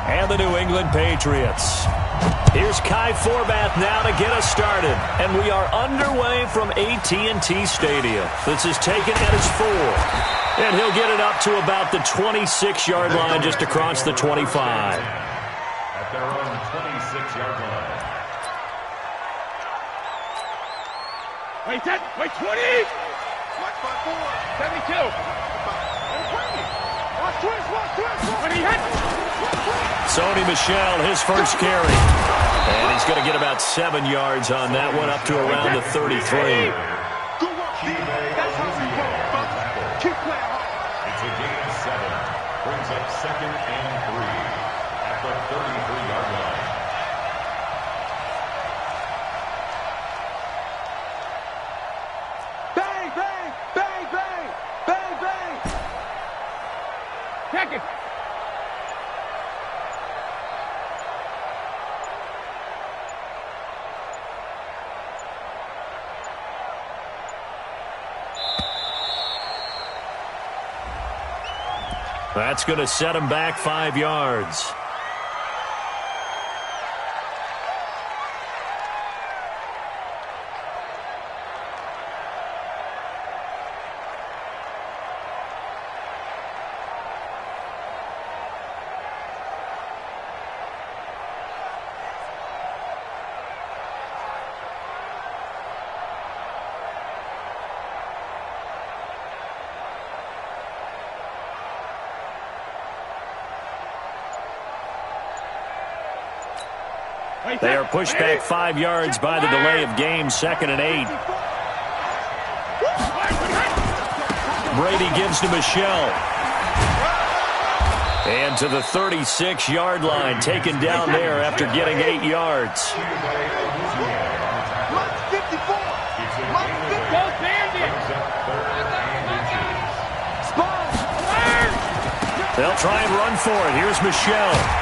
and the New England Patriots. Here's Kai Forbath now to get us started. And we are underway from AT&T Stadium. This is taken at his 4. And he'll get it up to about the 26-yard line just across the 25. At their own 26-yard line. Wait, 10, wait, 20! Watch my 4. 72. Watch twist. When he hits. Sony Michel, his first carry. And he's going to get about 7 yards on that one, up to around the 33. Good work, that's how we go, brother. Keep playing hard. It's a gain of 7. Brings up 2nd and 3 at the 33-yard line. Bang, bang, bang, bang, bang, bang. Check it. That's going to set him back 5 yards. They are pushed back 5 yards by the delay of game, 2nd and 8. Brady gives to Michel. And to the 36-yard line, taken down there after getting 8 yards. They'll try and run for it. Here's Michel.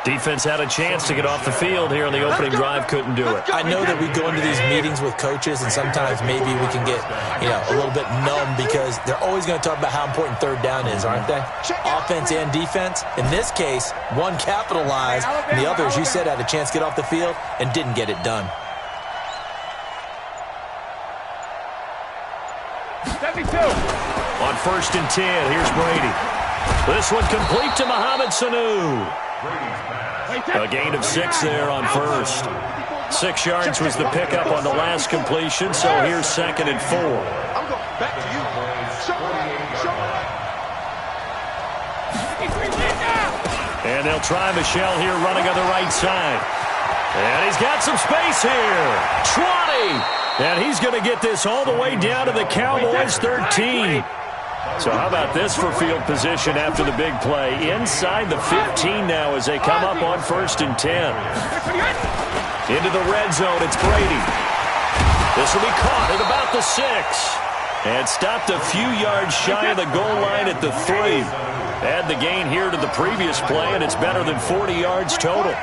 Defense had a chance to get off the field here on the opening drive, couldn't do it. I know that we go into these meetings with coaches, and sometimes maybe we can get, a little bit numb because they're always going to talk about how important 3rd down is, aren't they? Offense and defense. In this case, one capitalized, and the other, as you said, had a chance to get off the field and didn't get it done. 72. On 1st and 10, here's Brady. This one complete to Mohamed Sanu. A gain of 6 there on 1st. 6 yards was the pickup on the last completion, so here's 2nd and 4. I'm going back to you. And they'll try Michel here running on the right side. And he's got some space here. 20. And he's going to get this all the way down to the Cowboys' 13. So how about this for field position after the big play? Inside the 15 now as they come up on 1st and 10. Into the red zone, it's Brady. This will be caught at about the 6. And stopped a few yards shy of the goal line at the 3. Add the gain here to the previous play, and it's better than 40 yards total.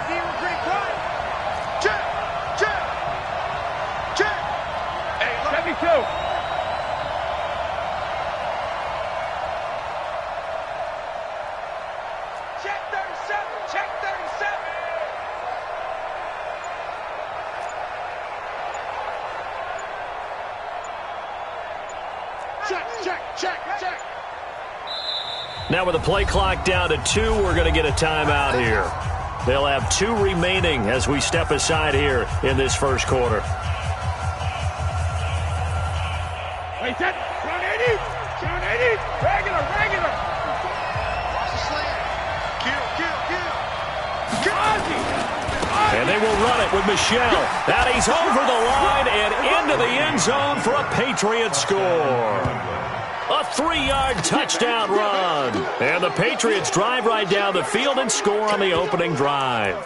Now with the play clock down to 2, we're going to get a timeout here. They'll have 2 remaining as we step aside here in this first quarter. Wait, that. Down 80. Down 80. Regular. Watch the slant. Kill. And they will run it with Michel. That he's over the line and into the end zone for a Patriots score. A 3-yard touchdown run. And the Patriots drive right down the field and score on the opening drive.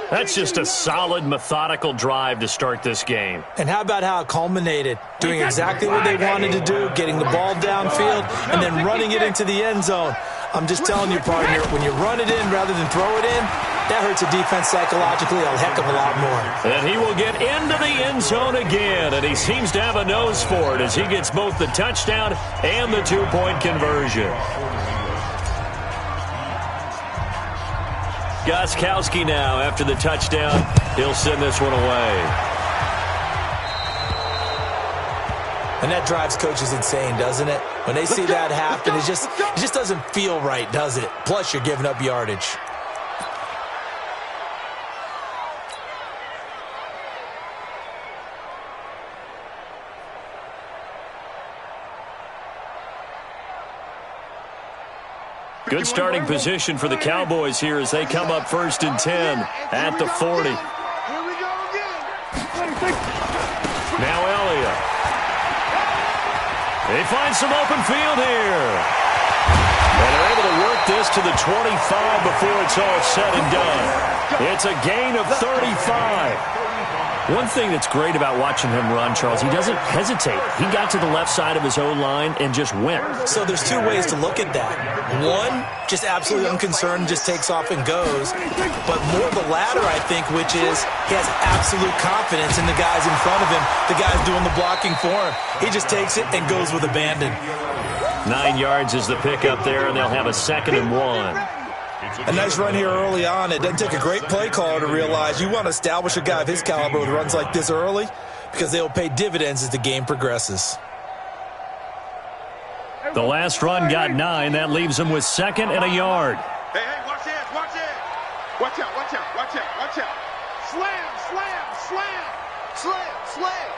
That's just a solid, methodical drive to start this game. And how about how it culminated? Doing exactly what they wanted to do, getting the ball downfield, and then running it into the end zone. I'm just telling you, partner, when you run it in rather than throw it in, that hurts a defense psychologically a heck of a lot more. And he will get into the end zone again, and he seems to have a nose for it as he gets both the touchdown and the 2-point conversion. Gostkowski now after the touchdown. He'll send this one away. And that drives coaches insane, doesn't it? When they see that happen, it just doesn't feel right, does it? Plus, you're giving up yardage. Good starting position for the Cowboys here as they come up 1st and 10 at the 40. Now Elliott. They find some open field here. And they're able to work this to the 25 before it's all said and done. It's a gain of 35. One thing that's great about watching him run, Charles, he doesn't hesitate. He got to the left side of his own line and just went. So there's two ways to look at that. One, just absolutely unconcerned, just takes off and goes. But more the latter, I think, which is he has absolute confidence in the guys in front of him, the guys doing the blocking for him. He just takes it and goes with abandon. 9 yards is the pickup there, and they'll have a 2nd and 1. A nice run here early on. It doesn't take a great play caller to realize you want to establish a guy of his caliber with runs like this early because they'll pay dividends as the game progresses. The last run got 9. That leaves him with 2nd and a yard. Hey, watch it, watch it. Watch out, watch out, watch out, watch out. Slam, slam, slam. Slam, slam.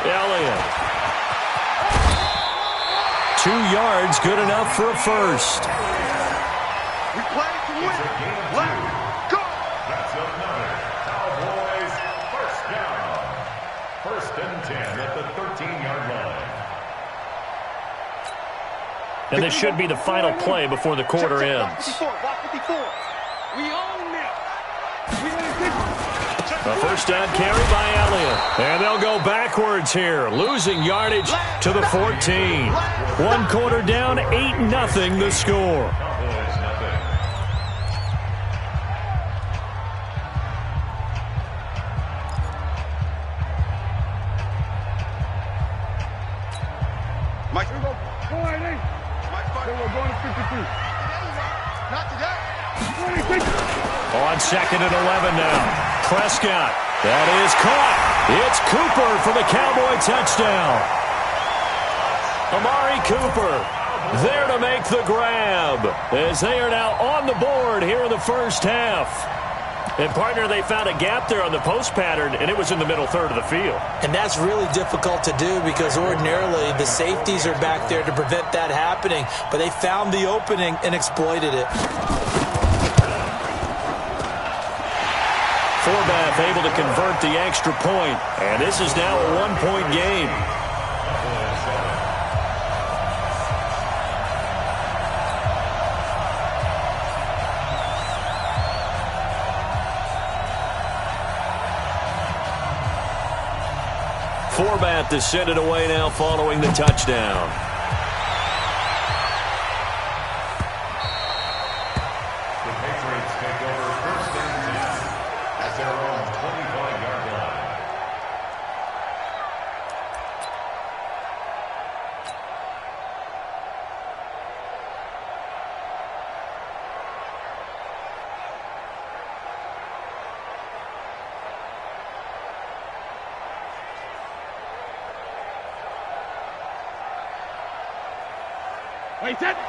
Elliott. 2 yards, good enough for a first. We play to win. Let's go. That's another Cowboys first down. 1st and 10 at the 13-yard line. And this should be the final play before the quarter ends. 54, block 54. We own this. A first down carry by Elliott. And they'll go backwards here, losing yardage to the 14. 1 quarter down, 8-0 the score. Cowboys nothing. Mike, here we go. Go ahead, hey. Mike, we're going to 52. Not today. On 2nd and 11 now. Prescott. That is caught. It's Cooper for the Cowboy touchdown. Amari Cooper there to make the grab as they are now on the board here in the first half. And, partner, they found a gap there on the post pattern, and it was in the middle third of the field. And that's really difficult to do because ordinarily the safeties are back there to prevent that happening. But they found the opening and exploited it. Forbath able to convert the extra point, and this is now a 1-point game. Forbath to send it away now following the touchdown. The Patriots take over 1st and 10 at their own 25-yard line.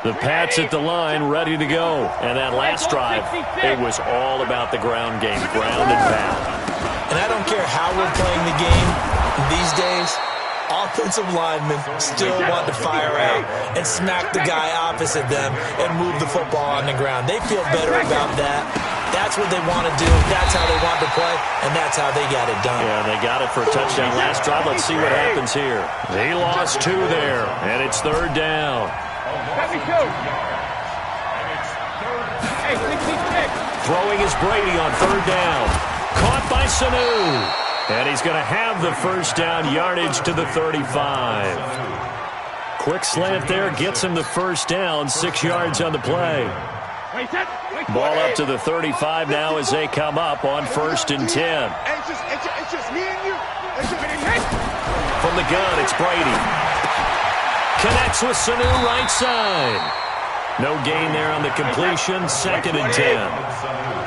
The Pats at the line, ready to go. And that last drive, it was all about the ground game, ground and pound. And I don't care how we're playing the game these days, offensive linemen still want to fire out and smack the guy opposite them and move the football on the ground. They feel better about that. That's what they want to do. That's how they want to play, and that's how they got it done. Yeah, they got it for a touchdown last drive. Let's see what happens here. He lost 2 there, and it's 3rd down. Throwing is Brady on 3rd down. Caught by Sanu. And he's going to have the first down, yardage to the 35. Quick slant there, gets him the first down, 6 yards on the play. Ball up to the 35 now as they come up on 1st and 10. It's just me and you. From the gun, it's Brady. Connects with Sanu right side. No gain there on the completion. 2nd and 10.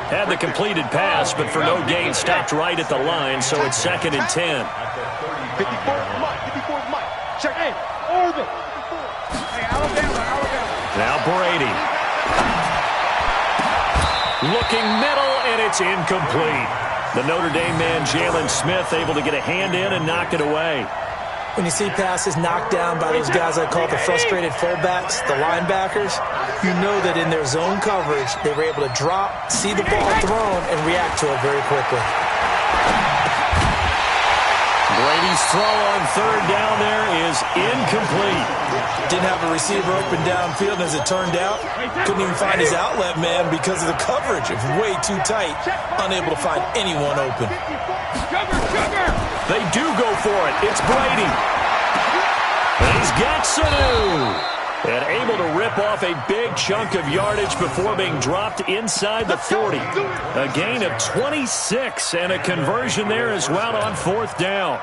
Had the completed pass, but for no gain, stopped right at the line, so it's 2nd and 10. 54's Mike. 54's Mike. Check. Hey, orbit. Hey, Alabama. Now Brady. Looking middle, and it's incomplete. The Notre Dame man, Jalen Smith, able to get a hand in and knock it away. When you see passes knocked down by those guys I call the frustrated fullbacks, the linebackers, you know that in their zone coverage, they were able to drop, see the ball thrown, and react to it very quickly. Brady's throw on 3rd down there is incomplete. Didn't have a receiver open downfield, as it turned out. Couldn't even find his outlet man because of the coverage. It was way too tight, unable to find anyone open. They do go for it. It's Brady. And he's got Sanu. And able to rip off a big chunk of yardage before being dropped inside the 40. A gain of 26 and a conversion there as well on 4th down.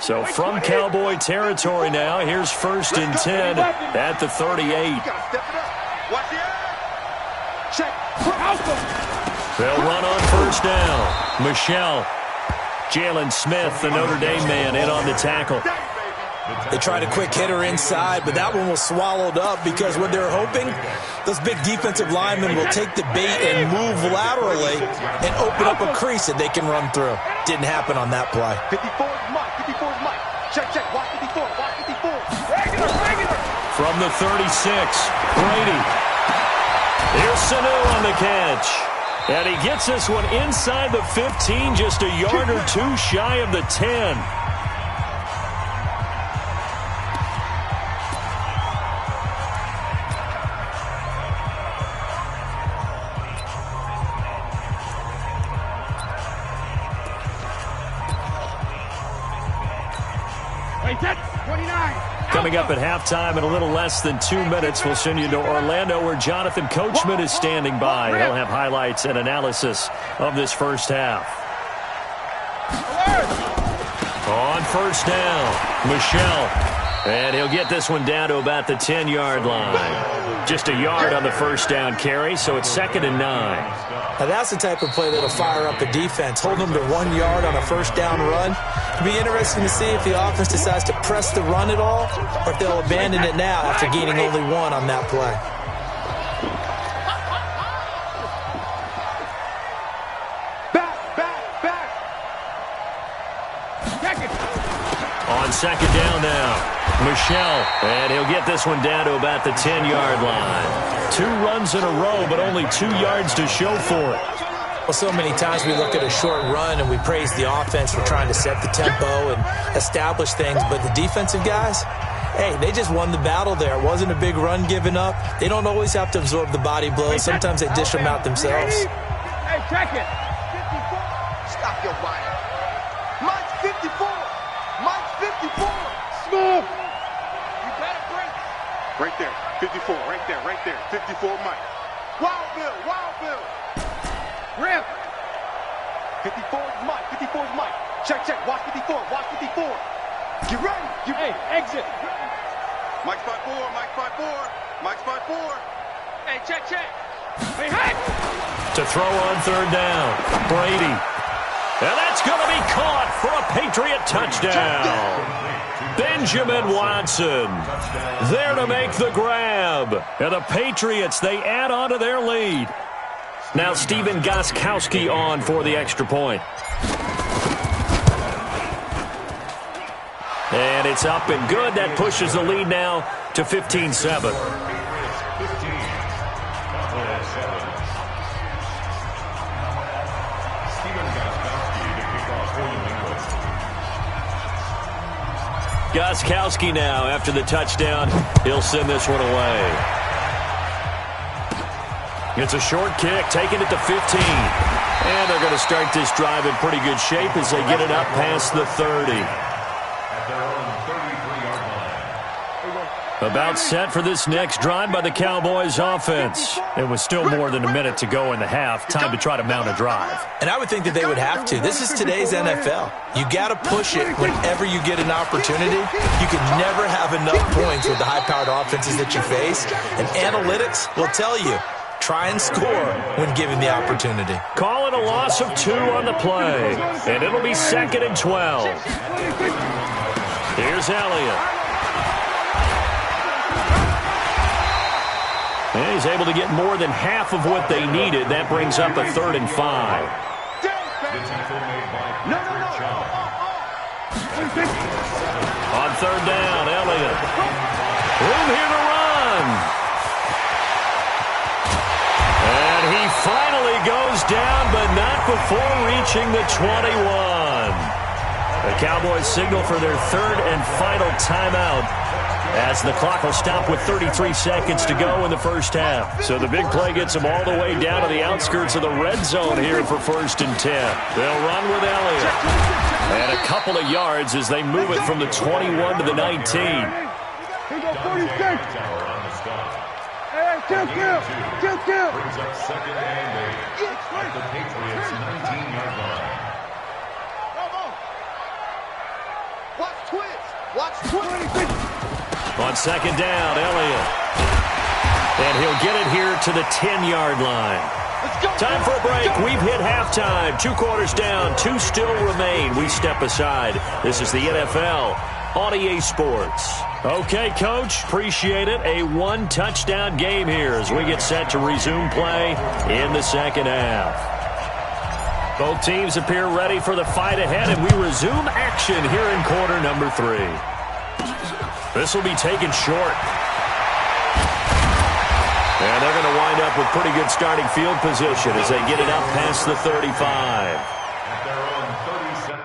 So from Cowboy territory now, here's 1st and 10 at the 38. They'll run on 1st down. Michelle. Jalen Smith, the Notre Dame man, in on the tackle. They tried a quick hitter inside, but that one was swallowed up because what they're hoping, those big defensive linemen will take the bait and move laterally and open up a crease that they can run through. Didn't happen on that play. 54's Mike. 54's Mike. Check. Watch 54. Watch 54. Regular. From the 36, Brady. Here's Sanu on the catch. And he gets this one inside the 15, just a yard or two shy of the 10. Coming up at halftime in a little less than 2 minutes, we'll send you to Orlando where Jonathan Coachman is standing by. He'll have highlights and analysis of this first half. On 1st down, Michelle. And he'll get this one down to about the 10-yard line. Just a yard on the 1st down carry, so it's 2nd and 9. Now that's the type of play that'll fire up a defense. Hold them to 1 yard on a 1st down run. It'll be interesting to see if the offense decides to press the run at all or if they'll abandon it now after gaining only 1 on that play. Back. On 2nd down now, Michelle. And he'll get this one down to about the 10-yard line. 2 runs in a row, but only 2 yards to show for it. Well, so many times we look at a short run and we praise the offense for trying to set the tempo and establish things, but the defensive guys, hey, they just won the battle there. It wasn't a big run given up. They don't always have to absorb the body blows. Sometimes they dish them out themselves. Hey, check it. 54. Stop your body. Mike's 54. Mike's 54. Smooth. You better break. Right there. 54. Right there. 54 Mike. Wild Bill. Rip. 54's Mike. 54's Mike. Check. Watch 54. Get ready. Hey, exit. Mike's 5-4. Hey, check. Hey. To throw on 3rd down, Brady. And that's going to be caught for a Patriot touchdown. Benjamin Watson there to make the grab. And the Patriots, they add on to their lead. Now Stephen Gostkowski on for the extra point. And it's up and good. That pushes the lead now to 15-7. Gostkowski now, after the touchdown, he'll send this one away. It's a short kick, taking it to 15. And they're going to start this drive in pretty good shape as they get it up past the 30. About set for this next drive by the Cowboys offense. It was still more than a minute to go in the half. Time to try to mount a drive. And I would think that they would have to. This is today's NFL. You got to push it whenever you get an opportunity. You can never have enough points with the high-powered offenses that you face. And analytics will tell you, try and score when given the opportunity. Call it a loss of 2 on the play. And it'll be 2nd and 12. Here's Elliott. And he's able to get more than half of what they needed. That brings up a 3rd and 5. On 3rd down, Elliott. Room here to run. And he finally goes down, but not before reaching the 21. The Cowboys signal for their 3rd and final timeout, as the clock will stop with 33 seconds to go in the first half. So the big play gets them all the way down to the outskirts of the red zone here for 1st and 10. They'll run with Elliott. And a couple of yards as they move it from the 21 to the 19. Here go 46. Hey, kill. Brings up 2nd and 8 at the Patriots' 19-yard line. Watch twist. On 2nd down, Elliott. And he'll get it here to the 10-yard line. Time for a break. We've hit halftime. 2 quarters down. 2 still remain. We step aside. This is the NFL on EA Sports. Okay, Coach. Appreciate it. A 1-touchdown game here as we get set to resume play in the 2nd half. Both teams appear ready for the fight ahead, and we resume action here in quarter number 3. This will be taken short. And they're going to wind up with pretty good starting field position as they get it up past the 35. At their own 37.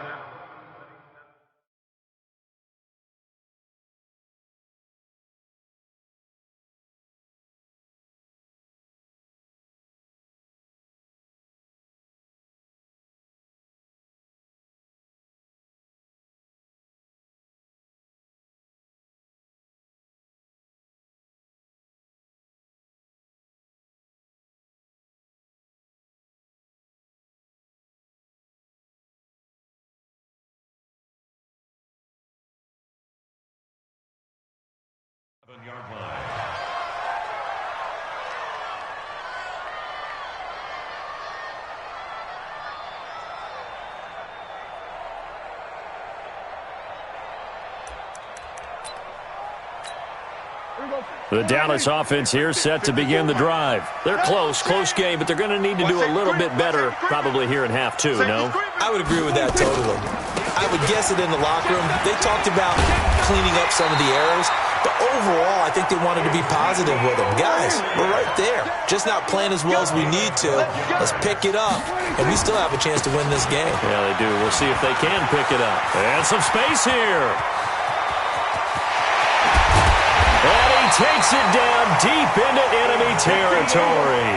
Yard line. The Dallas offense here set to begin the drive. They're close game, but they're going to need to do a little bit better probably here in half 2, no? I would agree with that totally. I would guess it in the locker room. They talked about cleaning up some of the errors, but overall, I think they wanted to be positive with them. Guys, we're right there. Just not playing as well as we need to. Let's pick it up, and we still have a chance to win this game. Yeah, they do. We'll see if they can pick it up. And some space here. And he takes it down deep into enemy territory.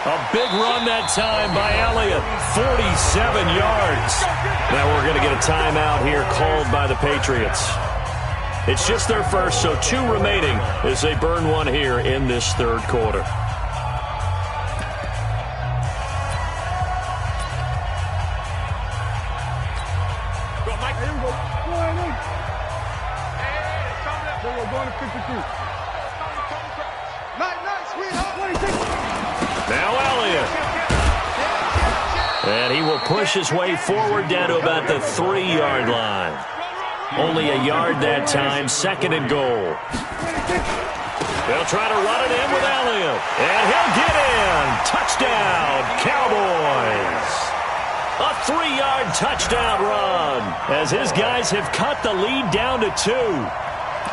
A big run that time by Elliott. 47 yards. Now we're going to get a timeout here called by the Patriots. It's just their first, so 2 remaining as they burn one here in this 3rd quarter. Now Elliott. And he will push his way forward down to about the 3-yard line. Only a yard that time, 2nd and goal. They'll try to run it in with Elliott. And he'll get in. Touchdown, Cowboys. A 3-yard touchdown run as his guys have cut the lead down to 2.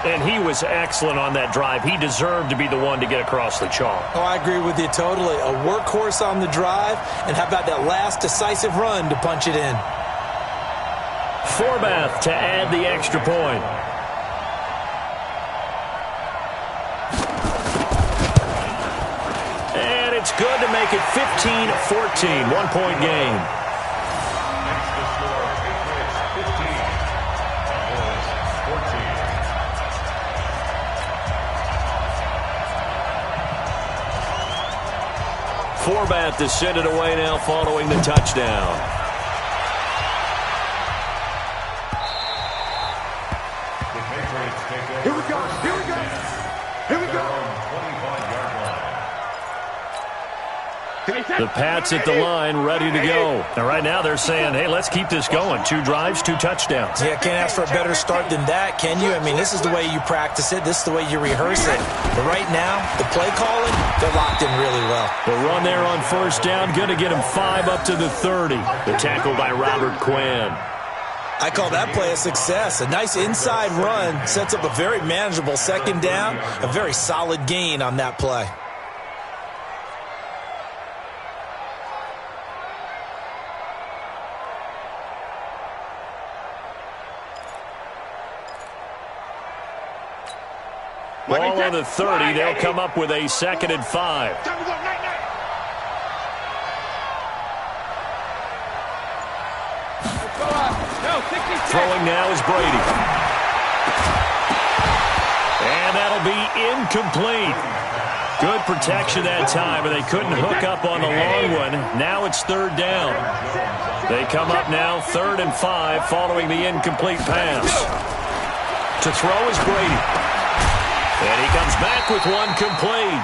And he was excellent on that drive. He deserved to be the one to get across the chalk. Oh, I agree with you totally. A workhorse on the drive, and how about that last decisive run to punch it in? Forbath to add the extra point. And it's good to make it 15-14, 1-point game. Next to score, Patriots 15, Cowboys 14. Forbat to send it away now following the touchdown. Here we go. Here we go. Here we go. The Pats at the line, ready to go. And right now they're saying, hey, let's keep this going. 2 drives, 2 touchdowns. Yeah, can't ask for a better start than that, can you? I mean, this is the way you practice it. This is the way you rehearse it. But right now, the play calling, they're locked in really well. The run there on first down, going to get him 5 up to the 30. The tackle by Robert Quinn. I call that play a success. A nice inside run sets up a very manageable second down, a very solid gain on that play. Ball on the 30. They'll come up with a 2nd and 5. Throwing now is Brady. And that'll be incomplete. Good protection that time, and they couldn't hook up on the long one. Now it's 3rd down. They come up now 3rd and 5 following the incomplete pass. To throw is Brady. And he comes back with one complete.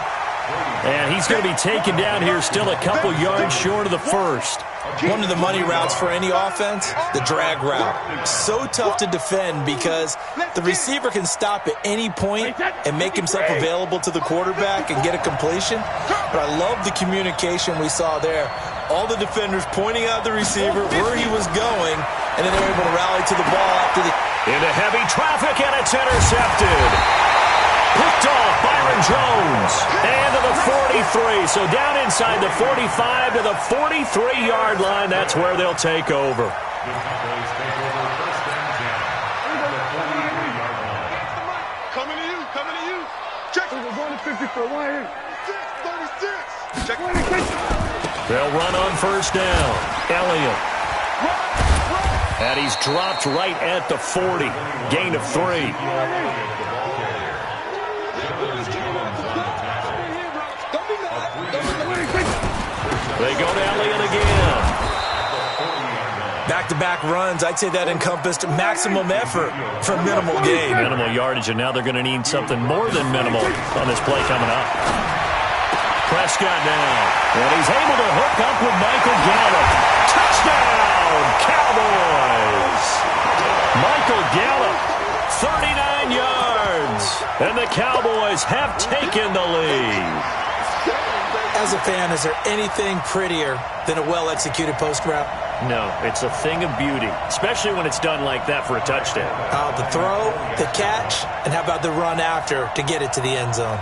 And he's going to be taken down here still a couple yards short of the first. One of the money routes for any offense, the drag route. So tough to defend because the receiver can stop at any point and make himself available to the quarterback and get a completion. But I love the communication we saw there. All the defenders pointing out the receiver, where he was going, and then they were able to rally to the ball after the... Into heavy traffic, and it's intercepted. Picked off Byron Jones. And to the 43. So down inside the 45 to the 43-yard line. That's where they'll take over. Coming to you. Coming to you. Check. We're going to 54. 36. Check. They'll run on first down. Elliott. And he's dropped right at the 40. Gain of 3. They go to Elliott again. Back-to-back runs, I'd say that encompassed maximum effort for minimal gain. Minimal yardage, and now they're going to need something more than minimal on this play coming up. Prescott now. And he's able to hook up with Michael Gallup. Touchdown, Cowboys! Michael Gallup, 39 yards. And the Cowboys have taken the lead. As a fan, is there anything prettier than a well-executed post route? No, it's a thing of beauty, especially when it's done like that for a touchdown. The throw, the catch, and how about the run after to get it to the end zone?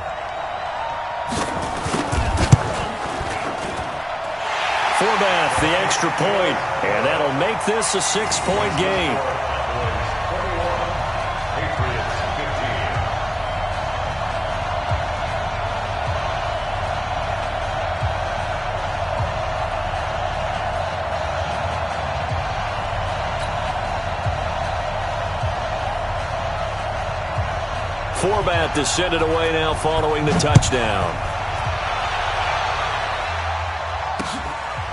Forbat, the extra point, and that'll make this a 6-point game. Forbat to send it away now following the touchdown.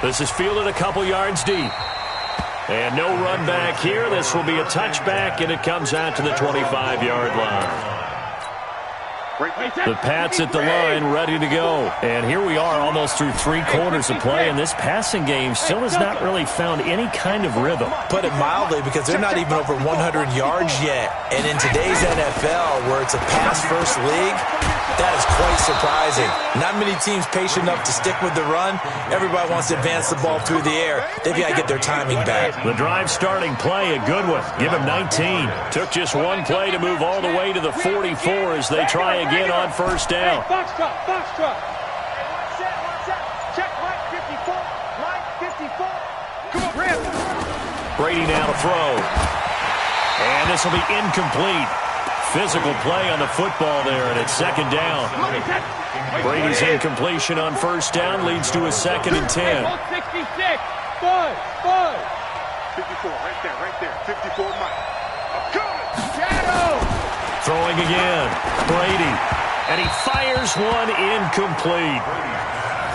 This is fielded a couple yards deep. And no run back here. This will be a touchback, and it comes out to the 25-yard line. The Pats at the line, ready to go. And here we are almost through 3 quarters of play, and this passing game still has not really found any kind of rhythm. Put it mildly, because they're not even over 100 yards yet. And in today's NFL, where it's a pass-first league, that is quite surprising. Not many teams patient enough to stick with the run. Everybody wants to advance the ball through the air. They've got to get their timing back. The drive starting play, a good one. Give him 19. Took just one play to move all the way to the 44 as they try again on first down. Foxtrot. Check line 54. Line 54. Come on, Ram. Brady now to throw. And this will be incomplete. Physical play on the football there, and it's second down. Brady's incompletion on first down leads to a 2nd and 10. 66. Bud. 54, right there. 54, Mike. I'm coming. Shadow. Throwing again. Brady. And he fires one incomplete.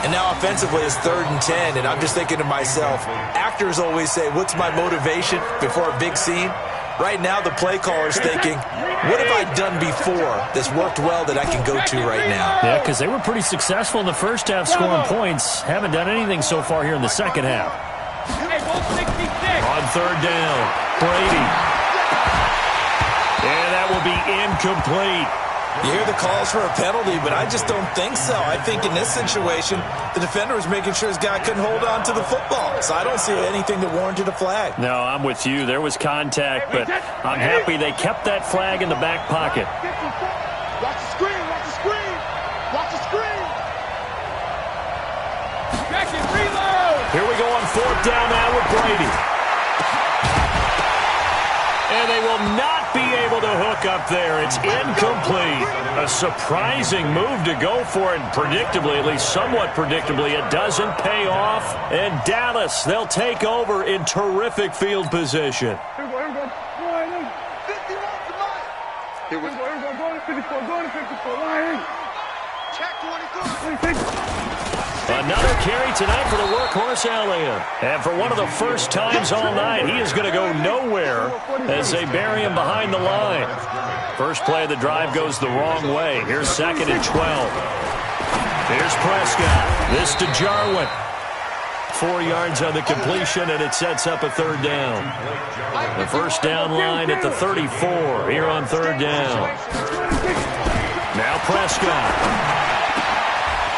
And now offensively it's 3rd and 10, and I'm just thinking to myself, actors always say, what's my motivation before a big scene? Right now the play caller's thinking, what have I done before that's worked well that I can go to right now? Yeah, because they were pretty successful in the first half scoring points. Haven't done anything so far here in the second half. On 3rd down, Brady. And that will be incomplete. You hear the calls for a penalty, but I just don't think so. I think in this situation, the defender was making sure his guy couldn't hold on to the football. So I don't see anything that warranted a flag. No, I'm with you. There was contact, but I'm happy they kept that flag in the back pocket. Watch the screen, watch the screen. Watch the screen. Back and reload. Here we go on 4th down now with Brady. And they will not be able to hook up there. It's incomplete. A surprising move to go for it. Predictably, at least somewhat predictably, it doesn't pay off. And Dallas, they'll take over in terrific field position. Here we go. 51 to mine. Here we go. Go to 54. Go to 54. Line. Check 23. Another carry tonight for the workhorse Elliott. And for one of the first times all night, he is going to go nowhere as they bury him behind the line. First play of the drive goes the wrong way. Here's 2nd and 12. Here's Prescott. This to Jarwin. 4 yards on the completion, and it sets up a 3rd down. The first down line at the 34 here on 3rd down. Now Prescott.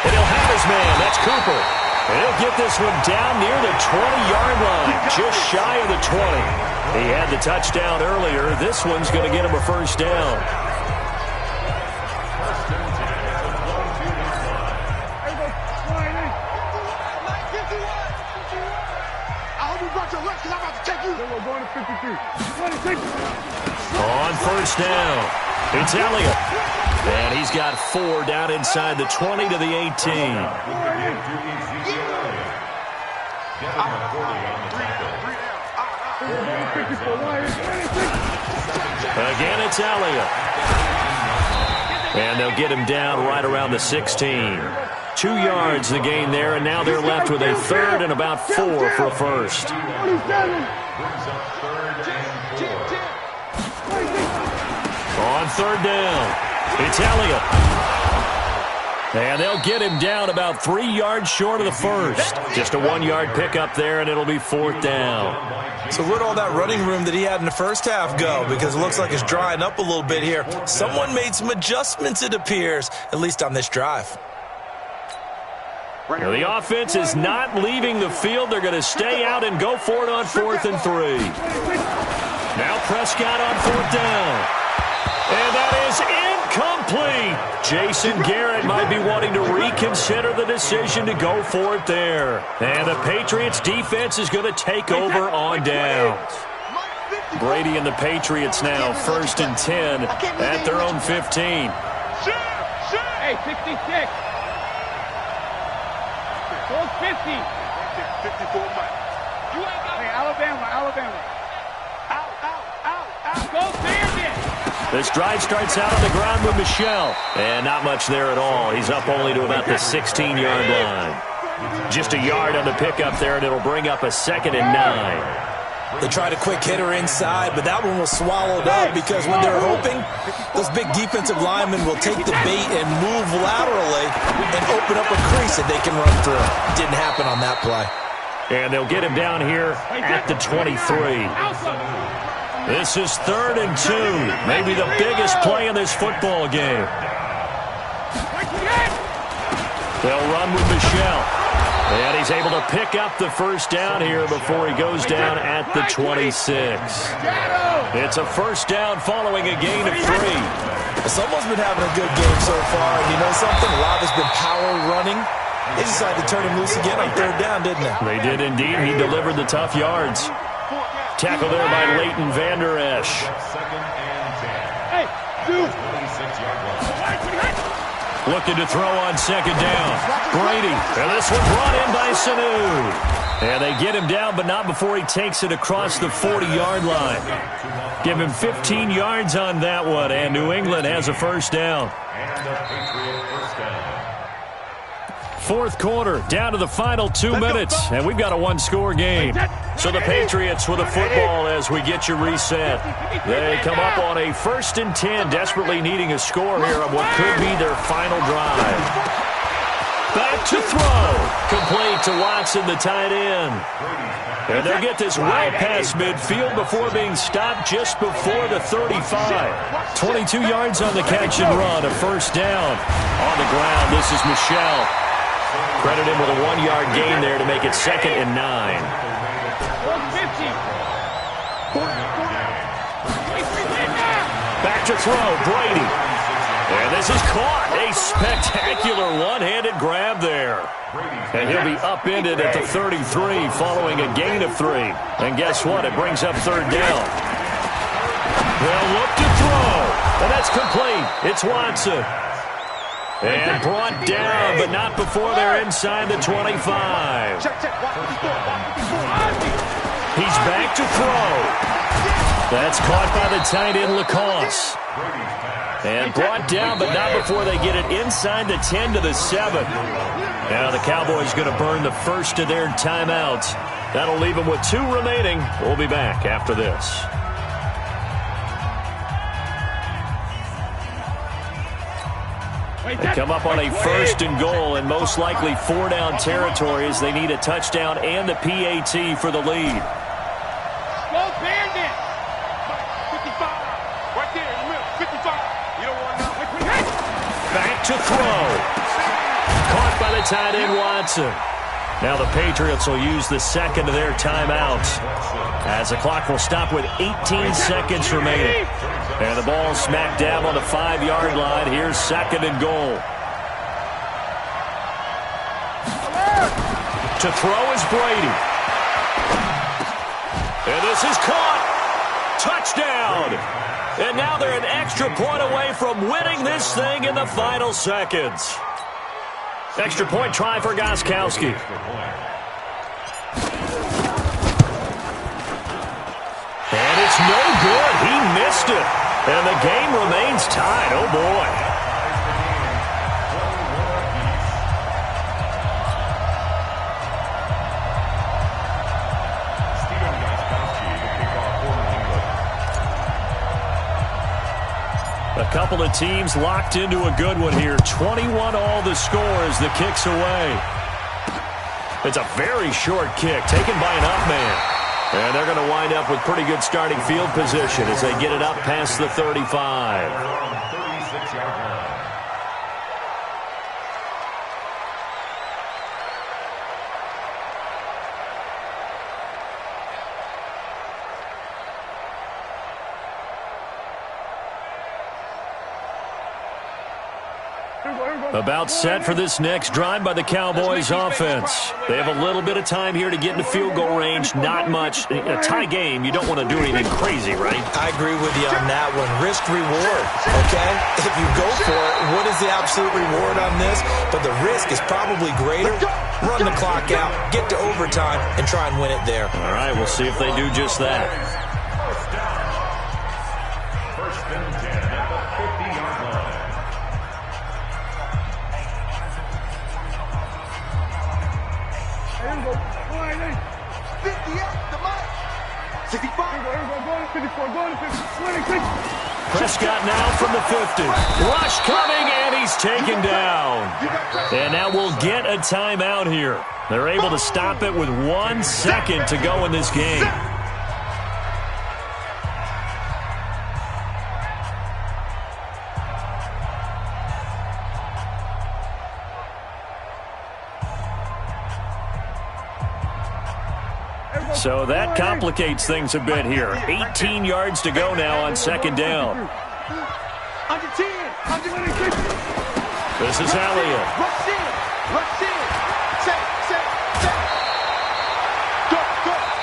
And he'll have his man. That's Cooper. And he'll get this one down near the 20-yard line, just shy of the 20. He had the touchdown earlier. This one's going to get him a first down. On 1st down, it's Elliott. And he's got 4 down inside the 20 to the 18. Again, it's Elliott. And they'll get him down right around the 16. 2 yards the gain there, and now they're left with a 3rd and about 4 for a first. On 3rd down. It's Elliott. And they'll get him down about 3 yards short of the first. Just a 1-yard pickup there, and it'll be 4th down. So where'd all that running room that he had in the first half go? Because it looks like it's drying up a little bit here. Someone made some adjustments, it appears, at least on this drive. Now the offense is not leaving the field. They're going to stay out and go for it on 4th and 3. Now Prescott on 4th down. And that is incomplete. Jason Garrett might be wanting to reconsider the decision to go for it there. And the Patriots defense is going to take over on downs. Brady and the Patriots now 1st and 10 at their own 15. Hey, 66. Goes 50. 54 Mike. Hey, Alabama. Out. Go Bandit. This drive starts out on the ground with Michel. And not much there at all. He's up only to about the 16-yard line. Just a yard on the pickup there, and it'll bring up a 2nd and 9. They tried a quick hitter inside, but that one was swallowed up because when they're hoping, those big defensive linemen will take the bait and move laterally and open up a crease that they can run through. Didn't happen on that play. And they'll get him down here at the 23. This is 3rd and 2. Maybe the biggest play in this football game. They'll run with Michel. And he's able to pick up the first down here before he goes down at the 26. It's a first down following a gain of 3. Someone's been having a good game so far. And you know something? A lot has been power running. They decided to turn him loose again on 3rd down, didn't they? They did indeed. He delivered the tough yards. Tackle there by Leighton Vander Esch. Hey, dude. Looking to throw on 2nd down. Brady. And this one brought in by Sanu. And they get him down, but not before he takes it across the 40-yard line. Give him 15 yards on that one, and New England has a first down. Fourth quarter, down to the final 2 minutes, and we've got a one-score game. So the Patriots with the football as we get you reset. They come up on a 1st and 10, desperately needing a score here on what could be their final drive. Back to throw. Complete to Watson, the tight end. And they'll get this well past midfield before being stopped just before the 35. 22 yards on the catch and run, a first down. On the ground, this is Michel. Credit him with a 1-yard gain there to make it 2nd and 9. Back to throw, Brady. And this is caught. A spectacular one-handed grab there. And he'll be upended at the 33 following a gain of 3. And guess what? It brings up 3rd down. They'll look to throw. And that's complete. It's Watson. And brought down, but not before they're inside the 25. He's back to throw. That's caught by the tight end, Lacoste. And brought down, but not before they get it inside the 10 to the 7. Now the Cowboys going to burn the first of their timeouts. That'll leave them with 2 remaining. We'll be back after this. They come up on a 1st and goal and most likely 4-down territory as they need a touchdown and the PAT for the lead. Go Bandit! 55. Right there in the middle. 55. You don't want nothing. Back to throw. Caught by the tight end, Watson. Now the Patriots will use the 2nd of their timeouts as the clock will stop with 18 seconds remaining. And the ball smack dab on the 5-yard line. Here's 2nd and goal. To throw is Brady. And this is caught. Touchdown. And now they're an extra point away from winning this thing in the final seconds. Extra point try for Gostkowski. And it's no good. He missed it. And the game remains tied. Oh, boy. A couple of teams locked into a good one here. 21 all the score as the kick's away. It's a very short kick taken by an up man. And they're going to wind up with pretty good starting field position as they get it up past the 35. About set for this next drive by the Cowboys offense. They have a little bit of time here to get into field goal range. Not much. A tie game, you don't want to do anything crazy, right? I agree with you on that one. Risk reward, okay? If you go for it, what is the absolute reward on this? But the risk is probably greater. Run the clock out, get to overtime, and try and win it there. All right, we'll see if they do just that. First and 10 at the 50-yard line. Prescott now from the 50. Rush coming, and he's taken down. And now we'll get a timeout here. They're able to stop it with 1 second to go in this game. So that complicates things a bit here. 18 yards to go now on 2nd down. Under 10. Under 26. This is Elliott. Rush in. Rush in. Set. Go.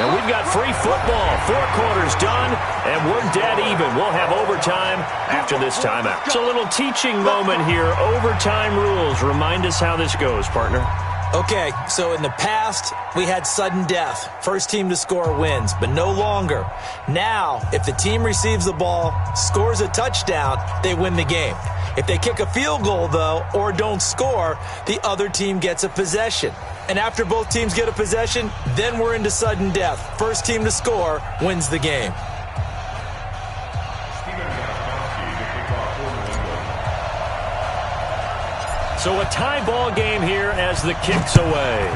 And we've got free football. 4 quarters done, and we're dead even. We'll have overtime after this timeout. It's a little teaching moment here. Overtime rules. Remind us how this goes, partner. Okay, so in the past, we had sudden death. First team to score wins, but no longer. Now, if the team receives the ball, scores a touchdown, they win the game. If they kick a field goal, though, or don't score, the other team gets a possession. And after both teams get a possession, then we're into sudden death. First team to score wins the game. So a tie ball game here as the kick's away.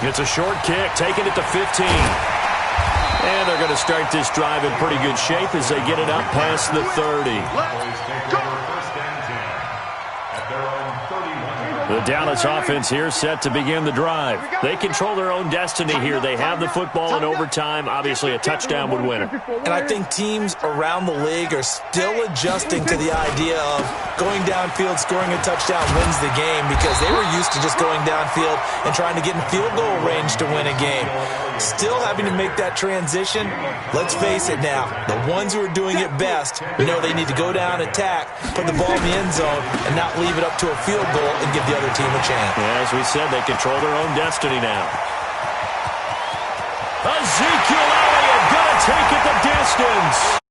It's a short kick, taking it to 15. And they're going to start this drive in pretty good shape as they get it up past the 30. The Dallas offense here set to begin the drive. They control their own destiny here. They have the football in overtime. Obviously, a touchdown would win it. And I think teams around the league are still adjusting to the idea of going downfield, scoring a touchdown wins the game, because they were used to just going downfield and trying to get in field goal range to win a game. Still having to make that transition. Let's face it now, the ones who are doing it best know they need to go down, attack, put the ball in the end zone, and not leave it up to a field goal and give the other team a chance. Yeah, as we said, they control their own destiny now. Ezekiel Elliott going to take it the distance.